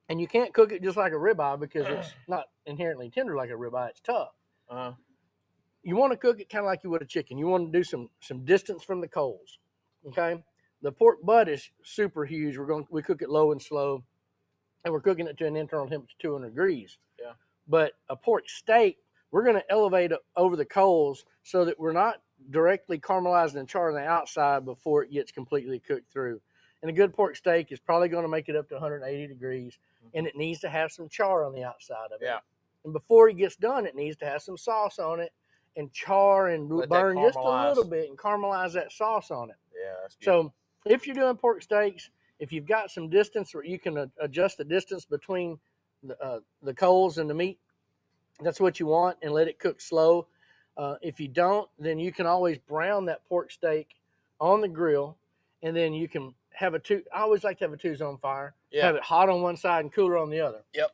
And you can't cook it just like a ribeye because it's not inherently tender like a ribeye. It's tough. You want to cook it kind of like you would a chicken. You want to do some distance from the coals. Okay? The pork butt is super huge. We cook it low and slow, and we're cooking it to an internal temperature of 200 degrees. Yeah. But a pork steak, we're going to elevate it over the coals so that we're not directly caramelizing and charring the outside before it gets completely cooked through. And a good pork steak is probably going to make it up to 180 degrees, and it needs to have some char on the outside of it. Yeah. And before it gets done, it needs to have some sauce on it and char and burn just a little bit and caramelize that sauce on it. Yeah, that's good. So if you're doing pork steaks, if you've got some distance where you can adjust the distance between the coals and the meat, that's what you want, and let it cook slow. If you don't, then you can always brown that pork steak on the grill, and then you can have I always like to have a 2-zone fire. Yeah. Have it hot on one side and cooler on the other. Yep.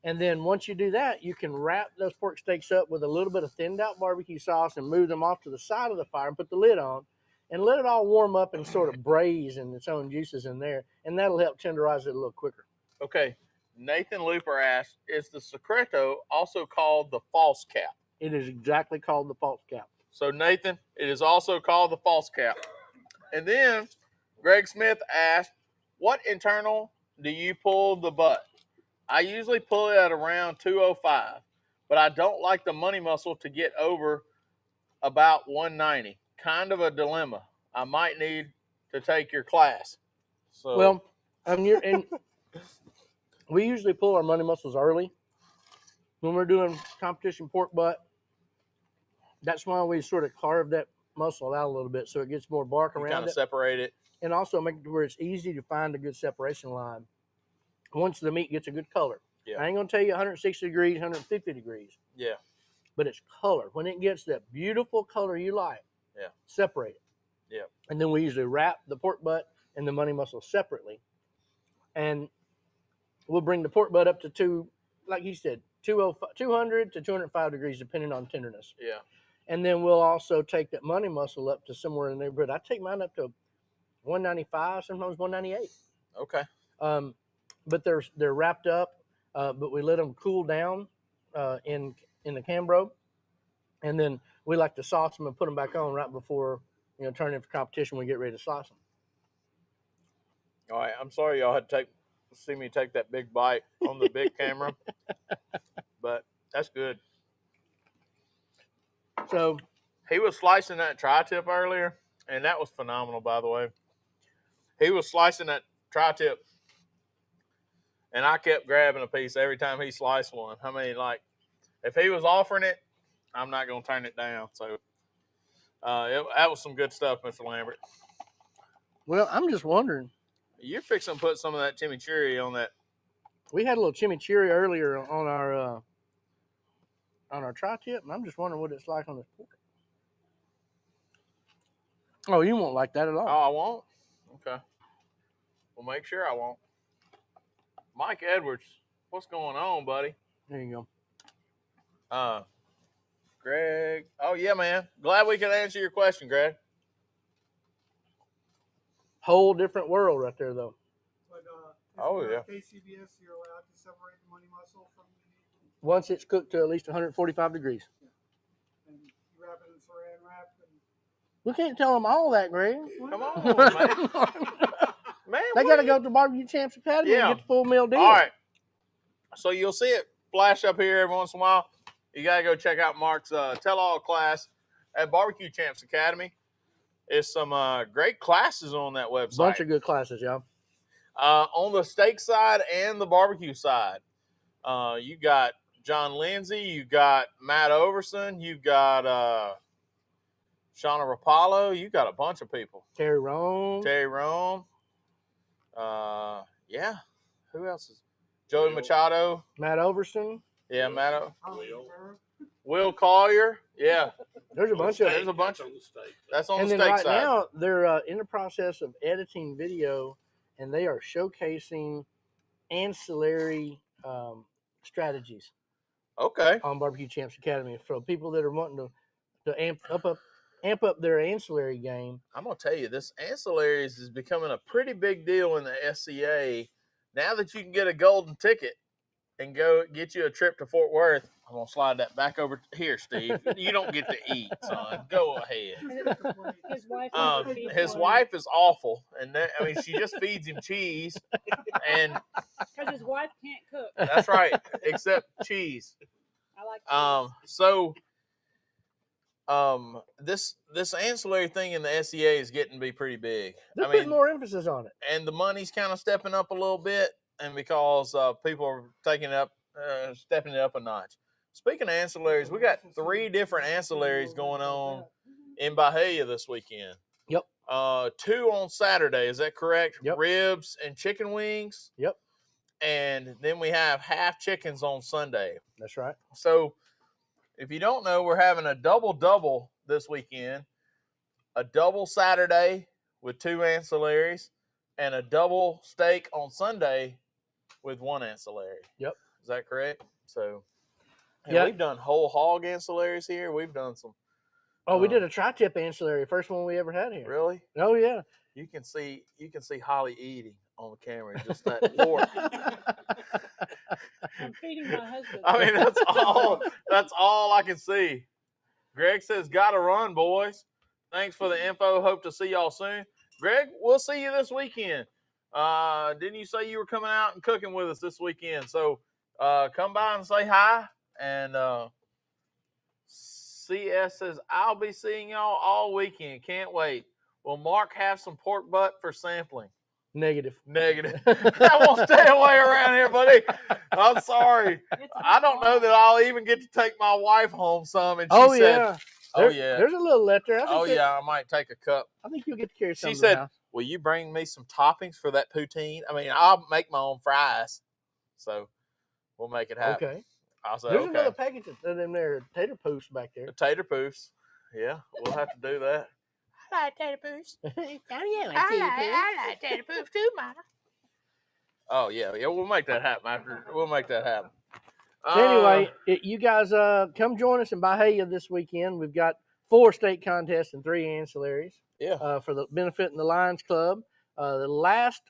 And then once you do that, you can wrap those pork steaks up with a little bit of thinned out barbecue sauce and move them off to the side of the fire and put the lid on and let it all warm up and sort of braise in its own juices in there. And that'll help tenderize it a little quicker. Okay. Nathan Looper asked, is the Secreto also called the false cap? It is exactly called the false cap. So, Nathan, it is also called the false cap. And then Greg Smith asked, what internal do you pull the butt? I usually pull it at around 205, but I don't like the money muscle to get over about 190. Kind of a dilemma. I might need to take your class. So, well, and we usually pull our money muscles early when we're doing competition pork butt. That's why we sort of carve that muscle out a little bit so it gets more bark around it. Kind of separate it. And also make it where it's easy to find a good separation line once the meat gets a good color. Yeah. I ain't going to tell you 160 degrees, 150 degrees. Yeah. But it's color. When it gets that beautiful color you like, separate it. Yeah. And then we usually wrap the pork butt and the money muscle separately. And we'll bring the pork butt up to like you said, 200 to 205 degrees, depending on tenderness. Yeah. And then we'll also take that money muscle up to somewhere in the neighborhood. I take mine up to 195, sometimes 198. Okay. But they're wrapped up, but we let them cool down in the Cambro, and then we like to sauce them and put them back on right before turn in for competition when we get ready to slice them. All right, I'm sorry y'all had to see me take that big bite on the big camera, but that's good. So he was slicing that tri-tip earlier, and that was phenomenal, by the way. He was slicing that tri-tip, and I kept grabbing a piece every time he sliced one. I mean, like, if he was offering it, I'm not going to turn it down. So that was some good stuff, Mr. Lambert. well, I'm just wondering. You're fixing to put some of that chimichurri on that. We had a little chimichurri earlier on our tri-tip, and I'm just wondering what it's like on this pork. Oh, you won't like that at all. Oh, I won't? Okay. Well, make sure I won't. Mike Edwards, what's going on, buddy? There you go. Greg. Oh, yeah, man. Glad we could answer your question, Greg. Whole different world right there, though. But Oh, yeah. KCBS, you're allowed to separate the money muscle from the Once it's cooked to at least 145 degrees. and you wrap it in saran wrap. And We can't tell them all that, Greg. Come on, man. Man, They got to go to Barbecue Champs Academy and get the full meal deal. All right. So you'll see it flash up here every once in a while. You got to go check out Mark's tell-all class at Barbecue Champs Academy. There's some great classes on that website. Bunch of good classes, y'all. On the steak side and the barbecue side. You got John Lindsay. You got Matt Overson. You got Shauna Rapallo. You got a bunch of people. Terry Rome. Yeah. Who else is? Joey Machado. Matt Overson. Yeah, Matt. Will Collier. Yeah. There's a bunch of. There's a bunch of. That's on the steak right side. Now they're in the process of editing video, and they are showcasing ancillary strategies. Okay. On Barbecue Champs Academy for people that are wanting to amp up their ancillary game. I'm gonna tell you, this ancillaries is becoming a pretty big deal in the SCA. Now that you can get a golden ticket and go get you a trip to Fort Worth, I'm gonna slide that back over here, Steve. You don't get to eat, son. Go ahead. His wife is awful, and she just feeds him cheese, and because his wife can't cook. That's right, except cheese. I like cheese. This ancillary thing in the SCA is getting to be pretty big. They're putting more emphasis on it, and the money's kind of stepping up a little bit, and because people are stepping it up a notch. Speaking of ancillaries, we got 3 different ancillaries going on in Bahia this weekend. Yep. 2 on Saturday, is that correct? Yep. Ribs and chicken wings. Yep. And then we have half chickens on Sunday. That's right. So if you don't know, we're having a double this weekend. A double Saturday with 2 ancillaries, and a double steak on Sunday with 1 ancillary. Yep. Is that correct? So yeah, we've done whole hog ancillaries here. We've done some. Oh, we did a tri-tip ancillary, first one we ever had here. Really? Oh yeah. You can see Holly eating on the camera, just that pork. I'm feeding my husband. I mean, that's all I can see. Greg says, "Gotta run, boys. Thanks for the info. Hope to see y'all soon." Greg, we'll see you this weekend. Didn't you say you were coming out and cooking with us this weekend? So come by and say hi. And CS says, "I'll be seeing y'all all weekend. Can't wait. Will Mark have some pork butt for sampling?" Negative. I won't stay away around here, buddy. I'm sorry. I don't know that I'll even get to take my wife home some. And she said, There's a little left there. I might take a cup. I think you'll get to carry some. She said, "Will you bring me some toppings for that poutine?" I mean, I'll make my own fries. So we'll make it happen. Okay. I'll say, there's another package of them there tater poofs back there. The tater poofs. Yeah, we'll have to do that. I like tater poofs. I like tater poofs too, Mama. Oh yeah, we'll make that happen So anyway, you guys come join us in Bahia this weekend. We've got 4 state contests and 3 ancillaries. Yeah. For the benefit in the Lions Club. The last,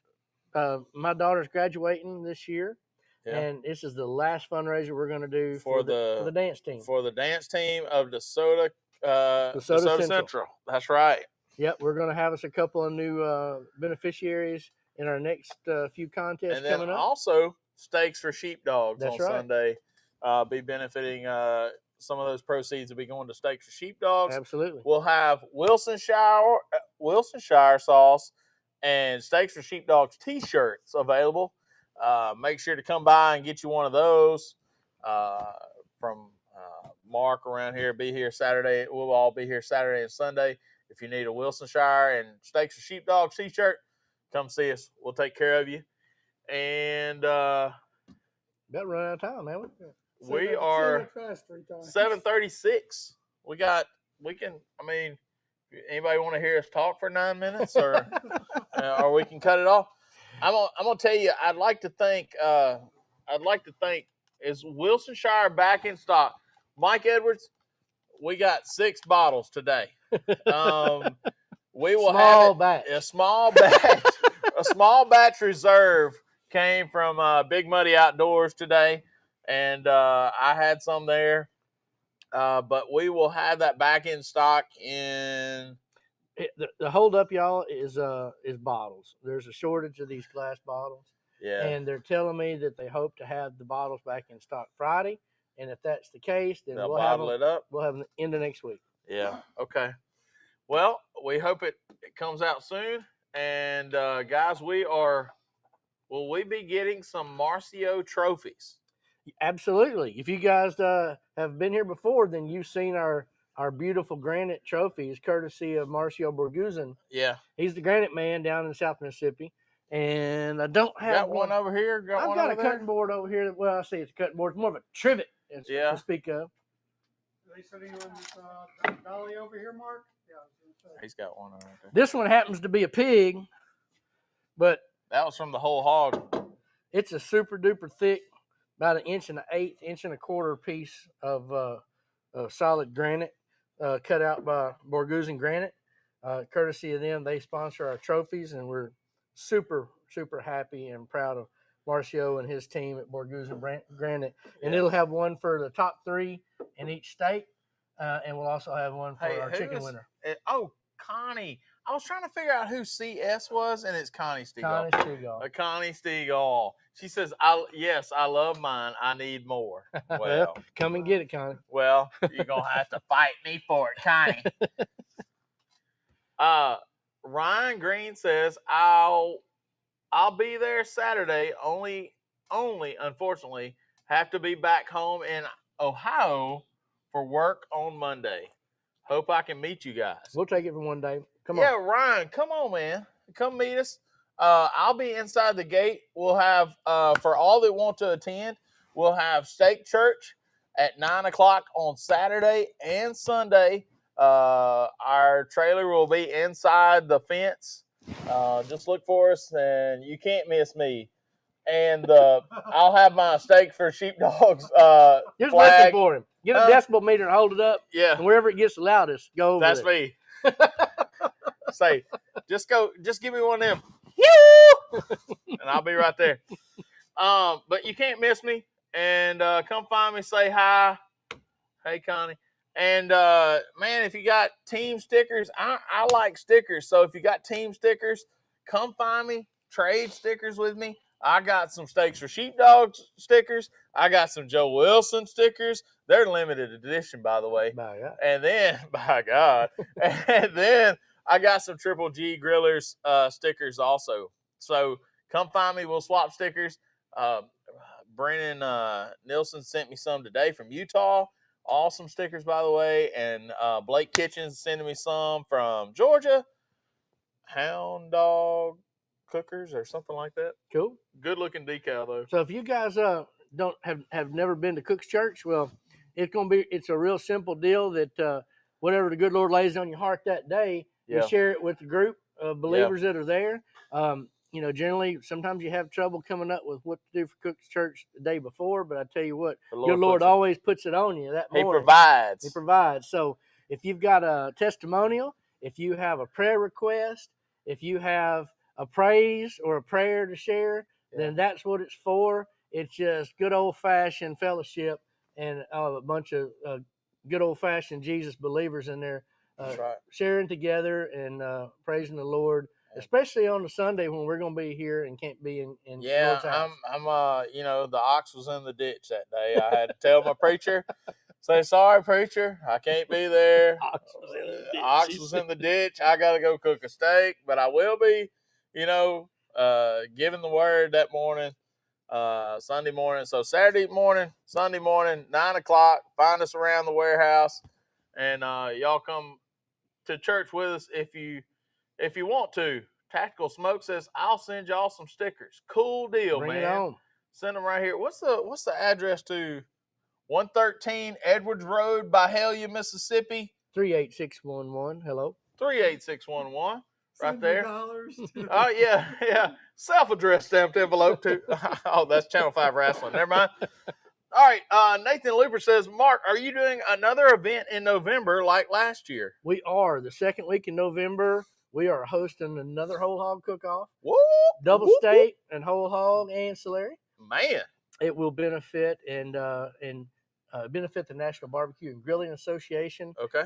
my daughter's graduating this year. Yeah. And this is the last fundraiser we're going to do for the dance team. For the dance team of DeSoto Central. That's right. Yep, we're going to have us a couple of new beneficiaries in our next few contests And then coming up. also Steaks for Sheepdogs That's on right. Sunday. Be benefiting. Some of those proceeds will be going to Steaks for Sheepdogs. Absolutely. We'll have Wilsonshire sauce and Steaks for Sheepdogs T-shirts available. Make sure to come by and get you one of those from Mark around here. Be here Saturday. We'll all be here Saturday and Sunday. If you need a Wilsonshire and Steaks for Sheepdogs T-shirt, come see us. We'll take care of you. And About run out of time, man. we are Say that fast 3 times. 7:36. Anybody want to hear us talk for 9 minutes, or we can cut it off? I'm gonna tell you. I'd like to think. Is Wilsonshire back in stock? Mike Edwards, we got 6 bottles today. We will Small have it, batch. a small batch. A small batch reserve came from Big Muddy Outdoors today, and I had some there. But we will have that back in stock in. The hold up, y'all, is bottles. There's a shortage of these glass bottles. Yeah. And they're telling me that they hope to have the bottles back in stock Friday. And if that's the case, then They'll we'll have bottle them, it up. We'll have them into next week. Yeah. Okay. Well, we hope it comes out soon. And guys, will we be getting some Marzio Trophies? Absolutely. If you guys have been here before, then you've seen our beautiful granite trophies, courtesy of Marzio Borguzin. Yeah. He's the granite man down in South Mississippi. And I don't have Got one over here. I've got a cutting board over here. Well, I say it's a cutting board. It's more of a trivet to speak of. Are they sitting on dolly over here, Mark? Yeah, I was gonna say. He's got one over there. This one happens to be a pig, but that was from the whole hog. It's a super duper thick, about 1.125 inch piece of solid granite, cut out by Borguzin Granite. Courtesy of them, they sponsor our trophies, and we're super, super happy and proud of Marzio and his team at Borguzin Granite. And it'll have one for the top 3 in each state, and we'll also have one for our chicken winner. Connie. I was trying to figure out who CS was, and it's Connie Stegall. Connie Stegall. She says, I love mine. I need more. Well, come and get it, Connie. Well, you're going to have to fight me for it, Connie. Ryan Green says, I'll be there Saturday. Only, unfortunately, have to be back home in Ohio for work on Monday. Hope I can meet you guys. We'll take it for one day. Come on. Yeah, Ryan, come on, man. Come meet us. I'll be inside the gate. We'll have, for all that want to attend, we'll have steak church at 9 o'clock on Saturday and Sunday. Our trailer will be inside the fence. Just look for us, and you can't miss me. And I'll have my steak for sheepdogs. Just listen for him. Get a decibel meter and hold it up. Yeah. And wherever it gets the loudest, go over. That's me. Say, just give me one of them. And I'll be right there. But you can't miss me. And come find me, say hi. Hey, Connie. And man, if you got team stickers, I like stickers. So if you got team stickers, come find me. Trade stickers with me. I got some Steaks for Sheepdogs stickers. I got some Joe Wilson stickers. They're limited edition, by the way. By God. And then, by God. And then I got some Triple G Grillers stickers also. So come find me. We'll swap stickers. Brennan Nilsson sent me some today from Utah. Awesome stickers, by the way. And Blake Kitchens sending me some from Georgia. Hound Dog Cookers or something like that. Cool. Good looking decal though. So if you guys don't have never been to Cook's Church, well, it's a real simple deal that whatever the good Lord lays on your heart that day, you share it with the group of believers that are there. Generally sometimes you have trouble coming up with what to do for Cook's Church the day before, but I tell you what, your Lord always puts it on you that morning. He provides. So if you've got a testimonial, if you have a prayer request, if you have a praise or a prayer to share, then that's what it's for. It's just good old-fashioned fellowship and a bunch of good old-fashioned Jesus believers in there That's right. sharing together and praising the Lord, especially on the Sunday when we're going to be here and can't be in Yeah, Lord's house. I'm you know, the ox was in the ditch that day. I had to tell my preacher, say, sorry, preacher, I can't be there. Ox was in the ditch. Ox was in the ditch. I got to go cook a steak, but I will be, you know, giving the word that morning, Sunday morning. So Saturday morning, Sunday morning, 9 o'clock, find us around the warehouse, and y'all come to church with us if you want to. Tactical Smoke says, I'll send y'all some stickers. Cool deal, Bring man. it on. Send them right here. What's the address to 113 Edwards Road, Byhalia, Mississippi? 38611. Hello. 38611. Right Send your there. dollars. Oh, yeah. Self-addressed stamped envelope, too. Oh, that's Channel 5 Wrestling. Never mind. All right. Nathan Looper says, Mark, are you doing another event in November like last year? We are. The second week in November, we are hosting another whole hog cook-off. Whoop, Double whoop, steak and whole hog ancillary. whoop. Man. It will benefit and benefit the National Barbecue and Grilling Association. Okay.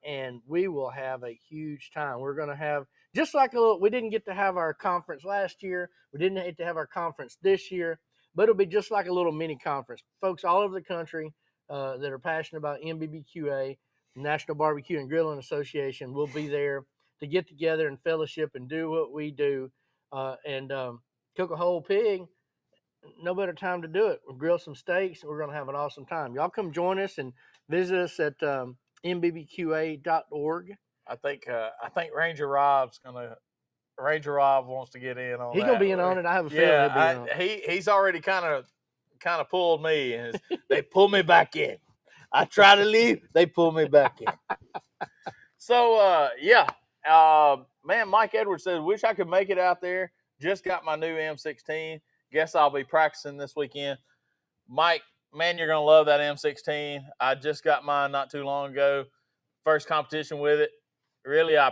And we will have a huge time. We're going to have just like we didn't get to have our conference last year. We didn't get to have our conference this year, but it'll be just like a little mini conference. Folks all over the country that are passionate about NBBQA, National Barbecue and Grilling Association, will be there to get together and fellowship and do what we do and cook a whole pig. No better time to do it. We'll grill some steaks. We're going to have an awesome time. Y'all come join us and visit us at mbbqa.org. I think Ranger Rob wants to get in on He's that. going to be in on it. I have a feeling he'll be in on it. He's already kind of pulled me, and they pull me back in. I try to leave, they pull me back in. So man, Mike Edwards says, wish I could make it out there. Just got my new M16. Guess I'll be practicing this weekend. Mike, man, you're gonna love that M16. I just got mine not too long ago. First competition with it. Really, I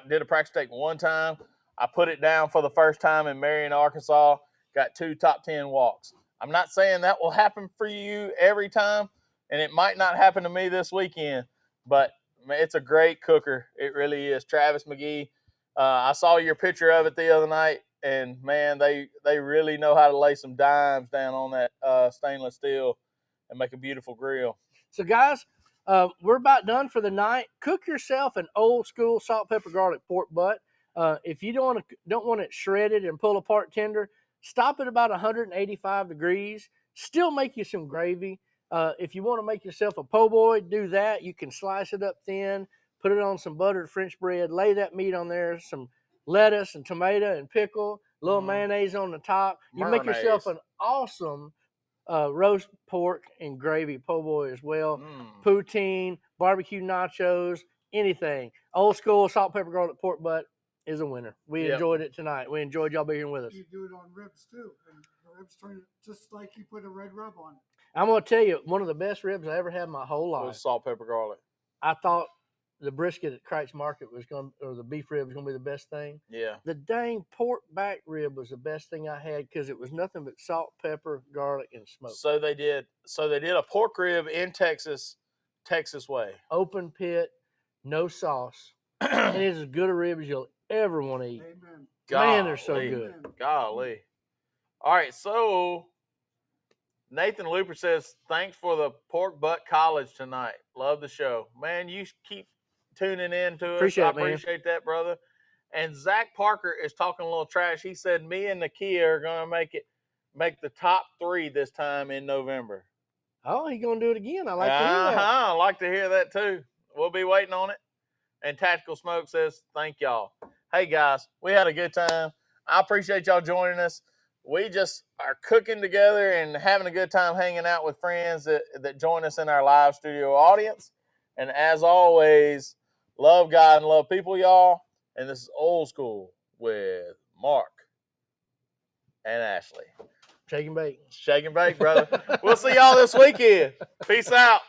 did a practice steak one time. I put it down for the first time in Marion, Arkansas. Got 2 top 10 walks. I'm not saying that will happen for you every time, and it might not happen to me this weekend, but it's a great cooker. It really is. Travis McGee. I saw your picture of it the other night, and man, they really know how to lay some dimes down on that stainless steel and make a beautiful grill. So, guys, we're about done for the night. Cook yourself an old school salt, pepper, garlic pork butt. If you don't want it shredded and pull apart tender, stop at about 185 degrees. Still make you some gravy. If you want to make yourself a po' boy, do that. You can slice it up thin, put it on some buttered French bread, lay that meat on there, some lettuce and tomato and pickle, a little mayonnaise on the top. You make yourself an awesome roast pork and gravy po' boy as well. Poutine, barbecue nachos, anything. Old school salt, pepper, garlic pork butt is a winner. We enjoyed it tonight. We enjoyed y'all being with us. You do it on ribs too, and the ribs turn just like you put a red rub on it. I'm going to tell you, one of the best ribs I ever had in my whole life. Was salt, pepper, garlic. I thought the brisket at Kreitz Market or the beef rib was going to be the best thing. Yeah. The dang pork back rib was the best thing I had because it was nothing but salt, pepper, garlic, and smoke. So they did a pork rib in Texas way. Open pit, no sauce. And it's as good a rib as you'll ever want to eat. Amen. Man, they're so good. Golly. All right, so Nathan Looper says, thanks for the pork butt college tonight. Love the show. Man, you keep tuning in to us. I appreciate that, brother. And Zach Parker is talking a little trash. He said me and Nakia are going to make the top 3 this time in November. Oh, he's going to do it again. I like to hear that. I like to hear that too. We'll be waiting on it. And Tactical Smoke says, thank y'all. Hey, guys, we had a good time. I appreciate y'all joining us. We just are cooking together and having a good time hanging out with friends that join us in our live studio audience. And as always, love God and love people, y'all. And this is Old School with Mark and Ashley. Shake and bake. Shake and bake, brother. We'll see y'all this weekend. Peace out.